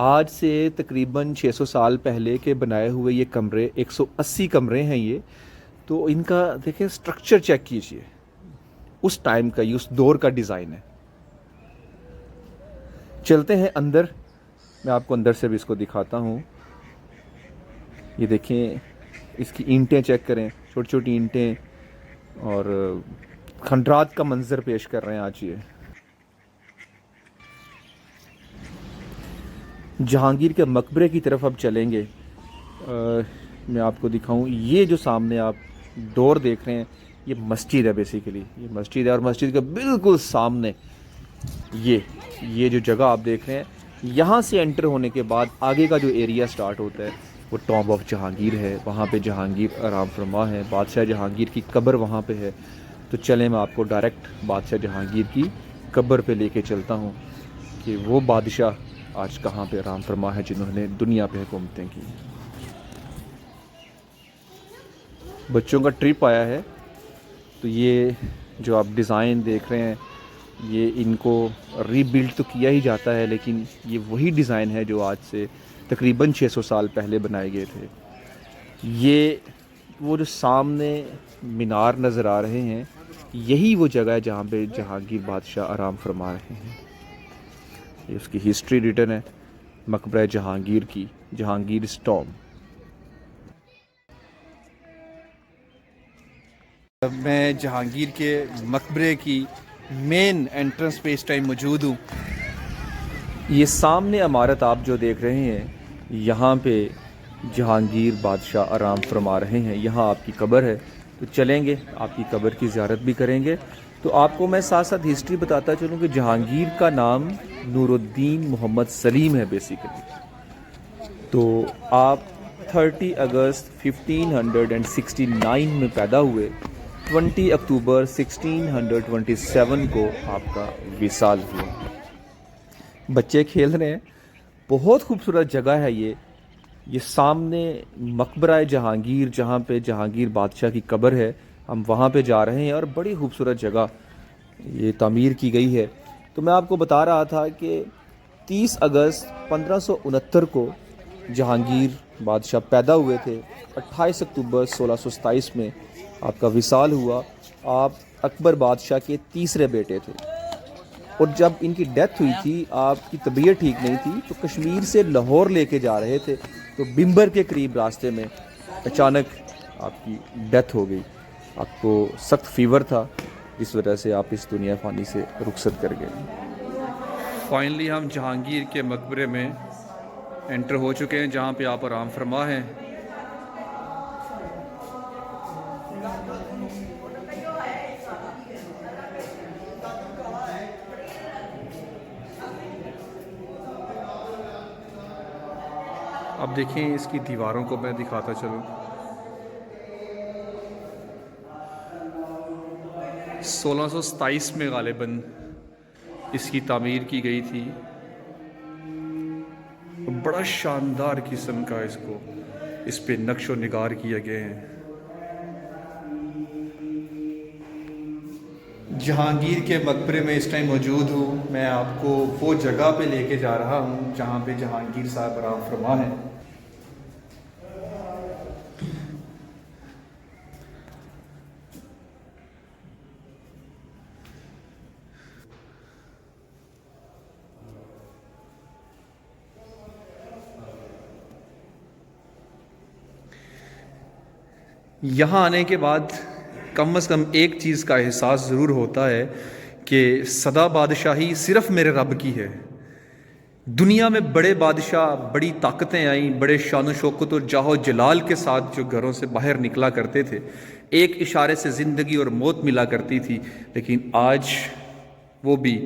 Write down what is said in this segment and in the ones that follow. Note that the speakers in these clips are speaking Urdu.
آج سے تقریباً 600 سال پہلے کے بنائے ہوئے یہ کمرے، 180 کمرے ہیں یہ. تو ان کا دیکھیں سٹرکچر چیک کیجئے، اس ٹائم کا، اس دور کا ڈیزائن ہے. چلتے ہیں اندر، میں آپ کو اندر سے بھی اس کو دکھاتا ہوں. یہ دیکھیں اس کی اینٹیں چیک کریں، چھوٹی چھوٹی اینٹیں، اور کھنڈرات کا منظر پیش کر رہے ہیں آج. یہ جہانگیر کے مقبرے کی طرف اب چلیں گے. میں آپ کو دکھاؤں، یہ جو سامنے آپ ڈور دیکھ رہے ہیں یہ مسجد ہے. بیسیکلی یہ مسجد ہے، اور مسجد کے بالکل سامنے یہ جو جگہ آپ دیکھ رہے ہیں، یہاں سے انٹر ہونے کے بعد آگے کا جو ایریا سٹارٹ ہوتا ہے وہ ٹامب آف جہانگیر ہے. وہاں پہ جہانگیر آرام فرما ہے، بادشاہ جہانگیر کی قبر وہاں پہ ہے. تو چلیں میں آپ کو ڈائریکٹ بادشاہ جہانگیر کی قبر پہ لے کے چلتا ہوں کہ وہ بادشاہ آج کہاں پہ آرام فرما ہے جنہوں نے دنیا پہ حکومتیں کی. بچوں کا ٹرپ آیا ہے، تو یہ جو آپ ڈیزائن دیکھ رہے ہیں یہ ان کو ری بلڈ تو کیا ہی جاتا ہے، لیکن یہ وہی ڈیزائن ہے جو آج سے تقریباً 600 سال پہلے بنائے گئے تھے. یہ وہ جو سامنے مینار نظر آ رہے ہیں، یہی وہ جگہ ہے جہاں پہ جہانگیر بادشاہ آرام فرما رہے ہیں. یہ اس کی ہسٹری ریٹن ہے مقبرہ جہانگیر کی، جہانگیر ٹامب. میں جہانگیر کے مقبرے کی مین انٹرنس پہ اس ٹائم موجود ہوں. یہ سامنے عمارت آپ جو دیکھ رہے ہیں، یہاں پہ جہانگیر بادشاہ آرام فرما رہے ہیں. یہاں آپ کی قبر ہے، تو چلیں گے آپ کی قبر کی زیارت بھی کریں گے. تو آپ کو میں ساتھ ساتھ ہسٹری بتاتا چلوں کہ جہانگیر کا نام نور الدین محمد سلیم ہے بیسیکلی. تو آپ 30 اگست 1569 میں پیدا ہوئے. 20 اکتوبر 1627 کو آپ کا وصال ہوا. بچے کھیل رہے ہیں، بہت خوبصورت جگہ ہے یہ سامنے مقبرہ جہانگیر جہاں پہ جہانگیر بادشاہ کی قبر ہے، ہم وہاں پہ جا رہے ہیں. اور بڑی خوبصورت جگہ یہ تعمیر کی گئی ہے. تو میں آپ کو بتا رہا تھا کہ 30 اگست 1569 کو جہانگیر بادشاہ پیدا ہوئے تھے. 28 اکتوبر 1627 میں آپ کا وصال ہوا. آپ اکبر بادشاہ کے تیسرے بیٹے تھے، اور جب ان کی ڈیتھ ہوئی تھی، آپ کی طبیعت ٹھیک نہیں تھی، تو کشمیر سے لاہور لے کے جا رہے تھے. تو بمبر کے قریب راستے میں اچانک آپ کی ڈیتھ ہو گئی. آپ کو سخت فیور تھا، اس وجہ سے آپ اس دنیا فانی سے رخصت کر گئے. فائنلی ہم جہانگیر کے مقبرے میں انٹر ہو چکے ہیں جہاں پہ آپ آرام فرما ہیں. اب دیکھیں اس کی دیواروں کو میں دکھاتا چلوں. 1627 میں غالباً اس کی تعمیر کی گئی تھی. بڑا شاندار قسم کا اس پہ نقش و نگار کیے گئے ہیں. جہانگیر کے مقبرے میں اس ٹائم موجود ہوں. میں آپ کو وہ جگہ پہ لے کے جا رہا ہوں جہاں پہ جہانگیر صاحب آرام فرما ہیں. یہاں آنے کے بعد کم از کم ایک چیز کا احساس ضرور ہوتا ہے کہ سدا بادشاہی صرف میرے رب کی ہے. دنیا میں بڑے بادشاہ، بڑی طاقتیں آئیں، بڑے شان و شوکت اور جاہ و جلال کے ساتھ جو گھروں سے باہر نکلا کرتے تھے، ایک اشارے سے زندگی اور موت ملا کرتی تھی. لیکن آج وہ بھی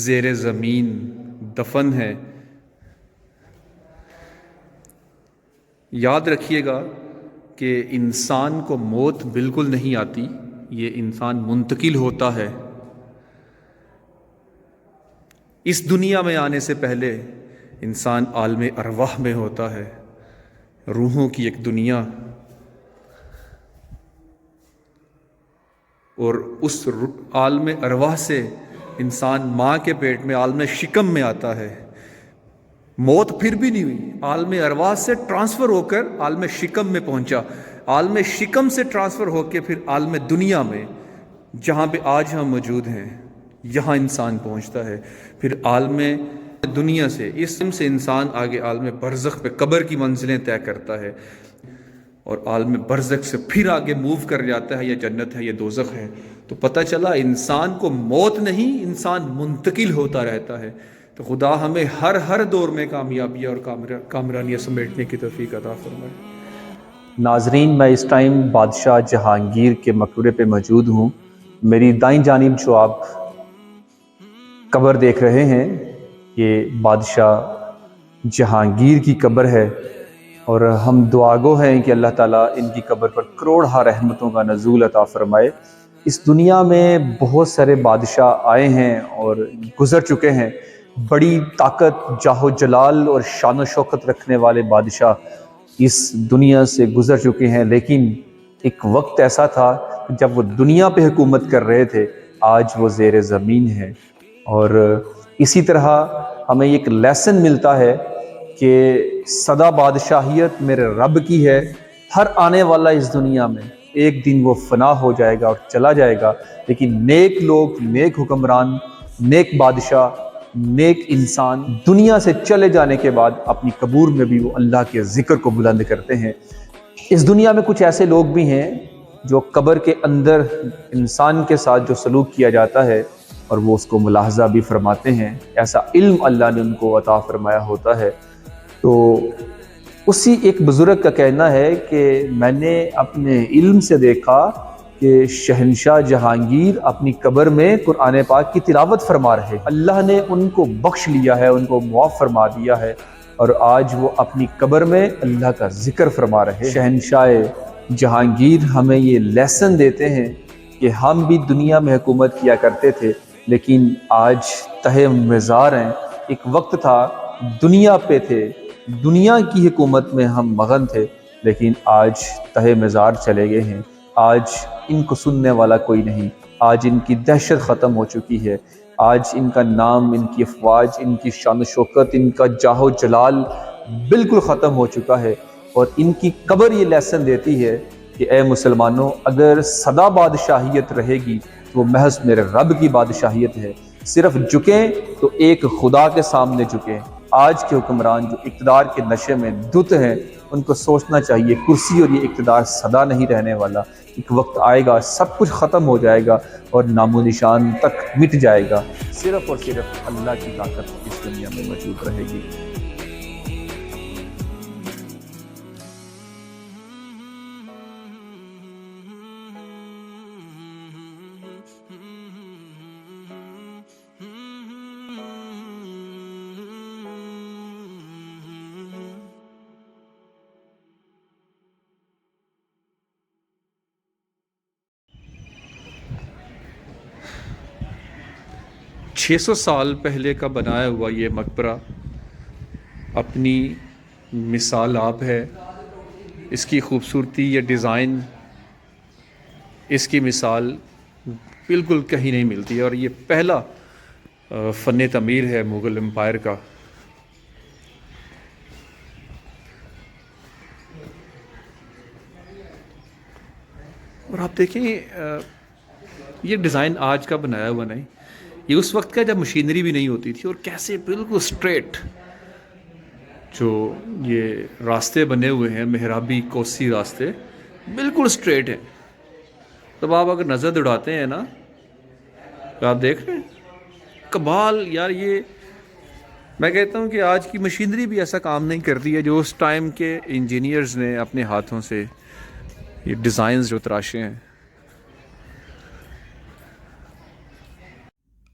زیر زمین دفن ہے. یاد رکھیے گا کہ انسان کو موت بالکل نہیں آتی، یہ انسان منتقل ہوتا ہے. اس دنیا میں آنے سے پہلے انسان عالم ارواح میں ہوتا ہے، روحوں کی ایک دنیا، اور اس عالم ارواح سے انسان ماں کے پیٹ میں عالم شکم میں آتا ہے. موت پھر بھی نہیں ہوئی، عالم ارواح سے ٹرانسفر ہو کر عالم شکم میں پہنچا، عالم شکم سے ٹرانسفر ہو کے پھر عالم دنیا میں جہاں پہ آج ہم موجود ہیں یہاں انسان پہنچتا ہے، پھر عالم دنیا سے اس علم سے انسان آگے عالم برزخ پہ قبر کی منزلیں طے کرتا ہے، اور عالم برزخ سے پھر آگے موو کر جاتا ہے، یا جنت ہے یا دوزخ ہے۔ تو پتہ چلا انسان کو موت نہیں، انسان منتقل ہوتا رہتا ہے۔ تو خدا ہمیں ہر دور میں کامیابیاں اور کامرانیاں سمیٹنے کی توفیق عطا فرمائے۔ ناظرین، میں اس ٹائم بادشاہ جہانگیر کے مقبرے پہ موجود ہوں۔ میری دائیں جانب جو آپ قبر دیکھ رہے ہیں یہ بادشاہ جہانگیر کی قبر ہے، اور ہم دعا گو ہیں کہ اللہ تعالیٰ ان کی قبر پر کروڑہا رحمتوں کا نزول عطا فرمائے۔ اس دنیا میں بہت سارے بادشاہ آئے ہیں اور گزر چکے ہیں، بڑی طاقت، جاہ و جلال اور شان و شوکت رکھنے والے بادشاہ اس دنیا سے گزر چکے ہیں، لیکن ایک وقت ایسا تھا جب وہ دنیا پہ حکومت کر رہے تھے، آج وہ زیر زمین ہے۔ اور اسی طرح ہمیں ایک لیسن ملتا ہے کہ سدا بادشاہیت میرے رب کی ہے، ہر آنے والا اس دنیا میں ایک دن وہ فنا ہو جائے گا اور چلا جائے گا، لیکن نیک لوگ، نیک حکمران، نیک بادشاہ، نیک انسان دنیا سے چلے جانے کے بعد اپنی قبور میں بھی وہ اللہ کے ذکر کو بلند کرتے ہیں۔ اس دنیا میں کچھ ایسے لوگ بھی ہیں جو قبر کے اندر انسان کے ساتھ جو سلوک کیا جاتا ہے اور وہ اس کو ملاحظہ بھی فرماتے ہیں، ایسا علم اللہ نے ان کو عطا فرمایا ہوتا ہے۔ تو اسی ایک بزرگ کا کہنا ہے کہ میں نے اپنے علم سے دیکھا کہ شہنشاہ جہانگیر اپنی قبر میں قرآن پاک کی تلاوت فرما رہے، اللہ نے ان کو بخش لیا ہے، ان کو معاف فرما دیا ہے، اور آج وہ اپنی قبر میں اللہ کا ذکر فرما رہے۔ شہنشاہ جہانگیر ہمیں یہ لیسن دیتے ہیں کہ ہم بھی دنیا میں حکومت کیا کرتے تھے، لیکن آج تہہ مزار ہیں۔ ایک وقت تھا دنیا پہ تھے، دنیا کی حکومت میں ہم مغن تھے، لیکن آج تہہ مزار چلے گئے ہیں۔ آج ان کو سننے والا کوئی نہیں، آج ان کی دہشت ختم ہو چکی ہے، آج ان کا نام، ان کی افواج، ان کی شان و شوکت، ان کا جاہ و جلال بالکل ختم ہو چکا ہے۔ اور ان کی قبر یہ لیسن دیتی ہے کہ اے مسلمانوں، اگر سدا بادشاہیت رہے گی تو وہ محض میرے رب کی بادشاہیت ہے۔ صرف جھکیں تو ایک خدا کے سامنے جھکیں۔ آج کے حکمران جو اقتدار کے نشے میں دھت ہیں، ان کو سوچنا چاہیے کرسی اور یہ اقتدار سدا نہیں رہنے والا، ایک وقت آئے گا سب کچھ ختم ہو جائے گا اور نام و نشان تک مٹ جائے گا، صرف اور صرف اللہ کی طاقت اس دنیا میں موجود رہے گی۔ چھ سو سال پہلے کا بنایا ہوا یہ مقبرہ اپنی مثال آپ ہے، اس کی خوبصورتی، یہ ڈیزائن، اس کی مثال بالکل کہیں نہیں ملتی، اور یہ پہلا فن تعمیر ہے مغل امپائر کا۔ اور آپ دیکھیں یہ ڈیزائن آج کا بنایا ہوا نہیں، یہ اس وقت کا جب مشینری بھی نہیں ہوتی تھی، اور کیسے بالکل سٹریٹ جو یہ راستے بنے ہوئے ہیں، محرابی کوسی راستے بالکل سٹریٹ ہیں۔ تب آپ اگر نظر دوڑاتے ہیں نا تو آپ دیکھ رہے ہیں کمال، یار یہ میں کہتا ہوں کہ آج کی مشینری بھی ایسا کام نہیں کرتی ہے جو اس ٹائم کے انجینئرز نے اپنے ہاتھوں سے یہ ڈیزائنز جو تراشے ہیں۔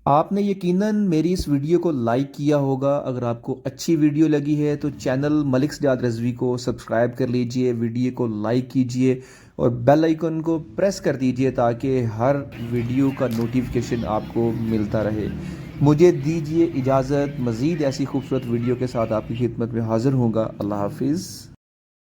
آپ نے یقیناً میری اس ویڈیو کو لائک کیا ہوگا۔ اگر آپ کو اچھی ویڈیو لگی ہے تو چینل ملک سجاد رضوی کو سبسکرائب کر لیجئے، ویڈیو کو لائک کیجئے اور بیل آئیکن کو پریس کر دیجئے تاکہ ہر ویڈیو کا نوٹیفیکیشن آپ کو ملتا رہے۔ مجھے دیجئے اجازت، مزید ایسی خوبصورت ویڈیو کے ساتھ آپ کی خدمت میں حاضر ہوں گا۔ اللہ حافظ۔